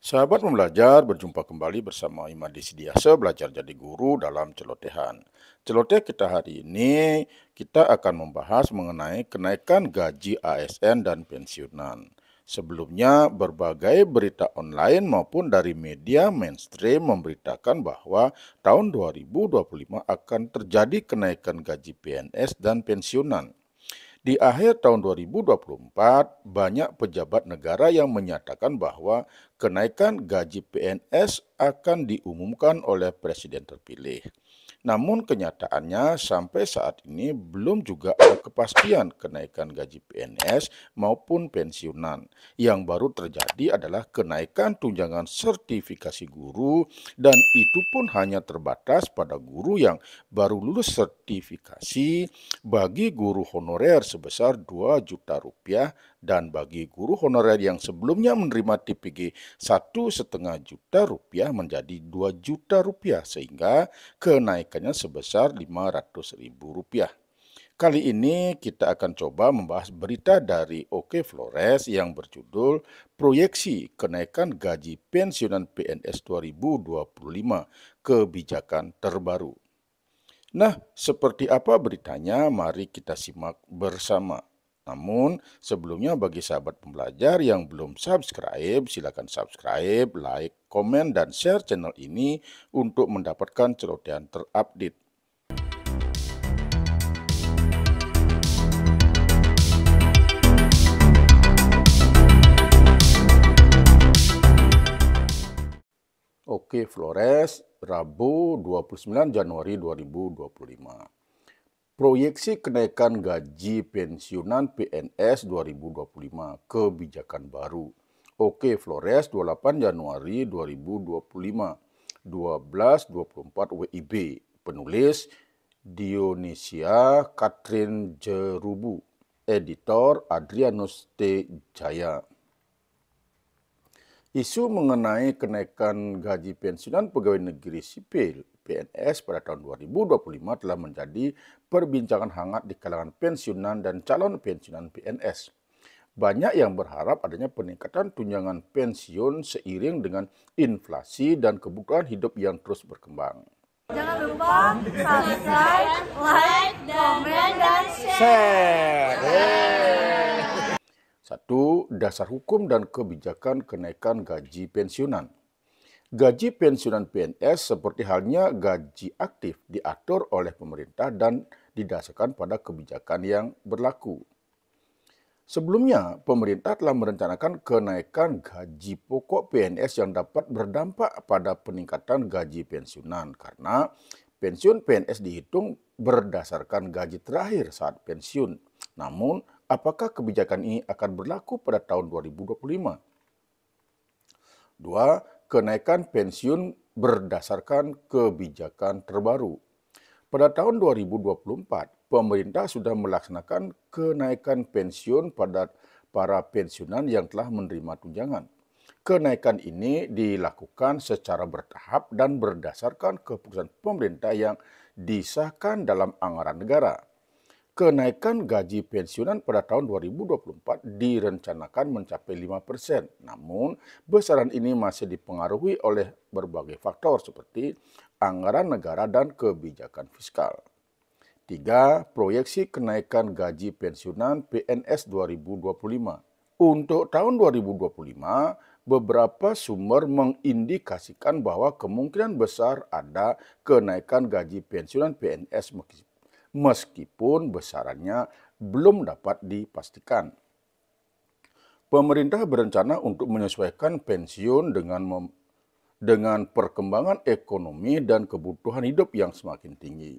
Sahabat pembelajar, berjumpa kembali bersama Imadi Sidiase belajar jadi guru dalam celotehan. Celoteh kita hari ini, kita akan membahas mengenai kenaikan gaji ASN dan pensiunan. Sebelumnya, berbagai berita online maupun dari media mainstream memberitakan bahwa tahun 2025 akan terjadi kenaikan gaji PNS dan pensiunan. Di akhir tahun 2024, banyak pejabat negara yang menyatakan bahwa kenaikan gaji PNS akan diumumkan oleh presiden terpilih. Namun kenyataannya sampai saat ini belum juga ada kepastian kenaikan gaji PNS maupun pensiunan. Yang baru terjadi adalah kenaikan tunjangan sertifikasi guru dan itu pun hanya terbatas pada guru yang baru lulus sertifikasi, bagi guru honorer sebesar 2 juta rupiah dan bagi guru honorer yang sebelumnya menerima TPG 1,5 juta rupiah menjadi 2 juta rupiah sehingga kenaikannya sebesar 500 ribu rupiah. Kali ini kita akan coba membahas berita dari OK Flores yang berjudul Proyeksi Kenaikan Gaji Pensiunan PNS 2025, Kebijakan Terbaru. Nah, seperti apa beritanya? Mari kita simak bersama. Namun, sebelumnya bagi sahabat pembelajar yang belum subscribe, silakan subscribe, like, komen, dan share channel ini untuk mendapatkan celotehan terupdate. Oke Flores, Rabu 29 Januari 2025. Proyeksi kenaikan gaji pensiunan PNS 2025, kebijakan baru. Oke Flores 28 Januari 2025, 12.24 WIB. Penulis Dionisia Katrin Jerubu. Editor Adrianus T. Jaya. Isu mengenai kenaikan gaji pensiunan pegawai negeri sipil PNS pada tahun 2025 telah menjadi perbincangan hangat di kalangan pensiunan dan calon pensiunan PNS. Banyak yang berharap adanya peningkatan tunjangan pensiun seiring dengan inflasi dan kebutuhan hidup yang terus berkembang. Jangan lupa subscribe, like, komen, dan share. Satu, dasar hukum dan kebijakan kenaikan gaji pensiunan. Gaji pensiunan PNS seperti halnya gaji aktif diatur oleh pemerintah dan didasarkan pada kebijakan yang berlaku. Sebelumnya, pemerintah telah merencanakan kenaikan gaji pokok PNS yang dapat berdampak pada peningkatan gaji pensiunan karena pensiun PNS dihitung berdasarkan gaji terakhir saat pensiun. Namun, apakah kebijakan ini akan berlaku pada tahun 2025? Dua, kenaikan pensiun berdasarkan kebijakan terbaru. Pada tahun 2024, pemerintah sudah melaksanakan kenaikan pensiun pada para pensiunan yang telah menerima tunjangan. Kenaikan ini dilakukan secara bertahap dan berdasarkan keputusan pemerintah yang disahkan dalam anggaran negara. Kenaikan gaji pensiunan pada tahun 2024 direncanakan mencapai 5%. Namun, besaran ini masih dipengaruhi oleh berbagai faktor seperti anggaran negara dan kebijakan fiskal. 3. Proyeksi kenaikan gaji pensiunan PNS 2025. Untuk tahun 2025, beberapa sumber mengindikasikan bahwa kemungkinan besar ada kenaikan gaji pensiunan PNS meskipun besarannya belum dapat dipastikan. Pemerintah berencana untuk menyesuaikan pensiun dengan perkembangan ekonomi dan kebutuhan hidup yang semakin tinggi.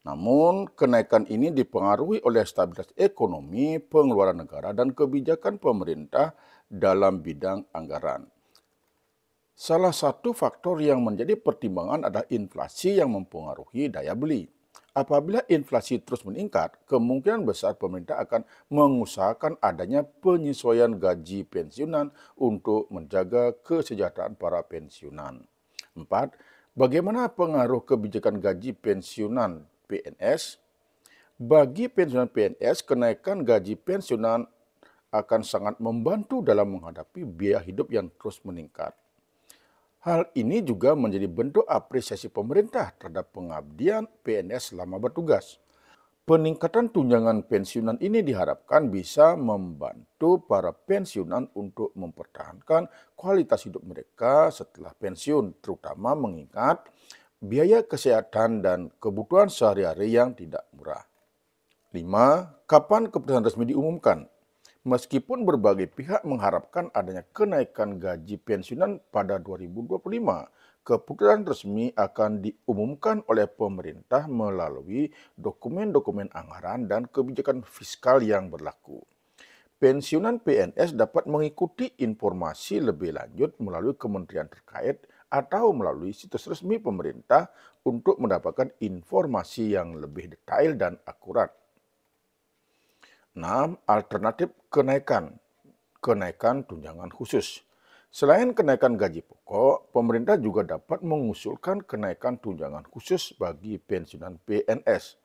Namun, kenaikan ini dipengaruhi oleh stabilitas ekonomi, pengeluaran negara, dan kebijakan pemerintah dalam bidang anggaran. Salah satu faktor yang menjadi pertimbangan adalah inflasi yang mempengaruhi daya beli. Apabila inflasi terus meningkat, kemungkinan besar pemerintah akan mengusahakan adanya penyesuaian gaji pensiunan untuk menjaga kesejahteraan para pensiunan. 4. Bagaimana pengaruh kebijakan gaji pensiunan PNS? Bagi pensiunan PNS, kenaikan gaji pensiunan akan sangat membantu dalam menghadapi biaya hidup yang terus meningkat. Hal ini juga menjadi bentuk apresiasi pemerintah terhadap pengabdian PNS selama bertugas. Peningkatan tunjangan pensiunan ini diharapkan bisa membantu para pensiunan untuk mempertahankan kualitas hidup mereka setelah pensiun, terutama mengingat biaya kesehatan dan kebutuhan sehari-hari yang tidak murah. 5. Kapan keputusan resmi diumumkan? Meskipun berbagai pihak mengharapkan adanya kenaikan gaji pensiunan pada 2025, keputusan resmi akan diumumkan oleh pemerintah melalui dokumen-dokumen anggaran dan kebijakan fiskal yang berlaku. Pensiunan PNS dapat mengikuti informasi lebih lanjut melalui kementerian terkait atau melalui situs resmi pemerintah untuk mendapatkan informasi yang lebih detail dan akurat. 6. Alternatif kenaikan tunjangan khusus. Selain kenaikan gaji pokok, pemerintah juga dapat mengusulkan kenaikan tunjangan khusus bagi pensiunan PNS.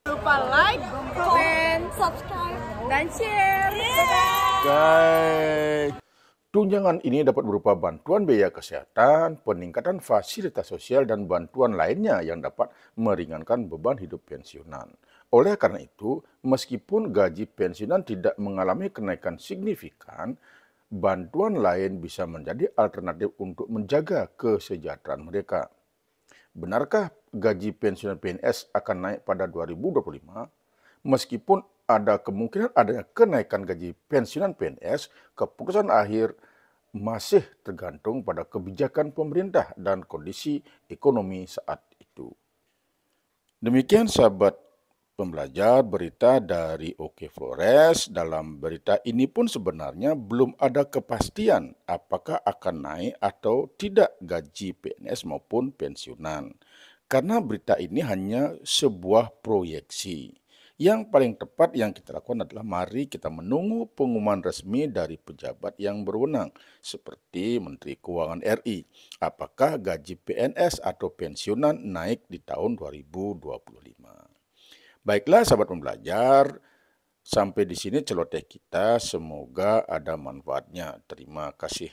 Jangan lupa like, comment, subscribe, dan share. Guys, tunjangan ini dapat berupa bantuan biaya kesehatan, peningkatan fasilitas sosial, dan bantuan lainnya yang dapat meringankan beban hidup pensiunan. Oleh karena itu, meskipun gaji pensiunan tidak mengalami kenaikan signifikan, bantuan lain bisa menjadi alternatif untuk menjaga kesejahteraan mereka. Benarkah gaji pensiunan PNS akan naik pada 2025? Meskipun ada kemungkinan adanya kenaikan gaji pensiunan PNS, keputusan akhir masih tergantung pada kebijakan pemerintah dan kondisi ekonomi saat itu. Demikian sahabat pembelajar, berita dari OK Flores. Dalam berita ini pun sebenarnya belum ada kepastian apakah akan naik atau tidak gaji PNS maupun pensiunan. Karena berita ini hanya sebuah proyeksi. Yang paling tepat yang kita lakukan adalah mari kita menunggu pengumuman resmi dari pejabat yang berwenang seperti Menteri Keuangan RI. Apakah gaji PNS atau pensiunan naik di tahun 2025. Baiklah sahabat pembelajar, sampai di sini celoteh kita, semoga ada manfaatnya. Terima kasih.